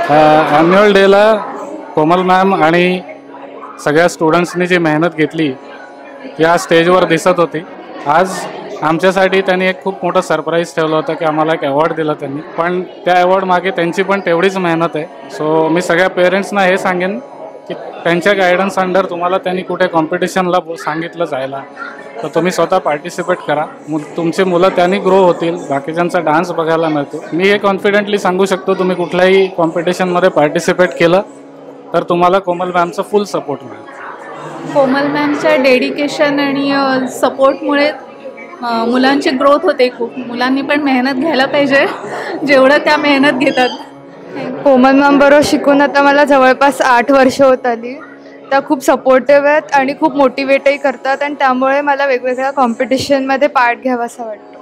Annual डेला कोमल ma'am आणि सगळ्या स्टुडंट्सनी जी मेहनत घेतली या स्टेजवर दिसत होती. आज आमच्यासाठी त्यांनी एक खूप मोठं सरप्राईज ठेवलं होतं की आम्हाला एक अवॉर्ड दिला त्यांनी, पण त्या अवॉर्ड मागे त्यांची पण तेवढीच मेहनत आहे. सो मी सगळ्या पेरेंट्सना हे सांगेन की त्यांच्या गायडन्स अंडर तुम्हाला त्यांनी कुठे कॉम्पिटिशनला सांगितलं जायला तर तुम्ही स्वतः पार्टिसिपेट करा. तुमची मुलं त्यांनी ग्रो होतील, बाकीच्यांचा डान्स बघायला मिळतो. मी हे कॉन्फिडेंटली सांगू शकतो तुम्ही कुठल्याही कॉम्पिटिशनमध्ये पार्टिसिपेट केलं तर तुम्हाला कोमल मॅमचा फुल सपोर्ट मिळेल. कोमल मॅमच्या डेडिकेशन आणि सपोर्टमुळे मुलांची ग्रोथ होते. खूप मुलांनी पण मेहनत घ्यायला पाहिजे जेवढं त्या मेहनत घेतात. कोमल मॅम बरोबर शिकून आता मला जवळपास 8 वर्ष होत आली. त्या खूप सपोर्टिव्ह आहेत आणि खूप मोटिवेटही करतात आणि त्यामुळे मला वेगवेगळ्या कॉम्पिटिशनमध्ये पार्ट घ्यावा असं वाटतं.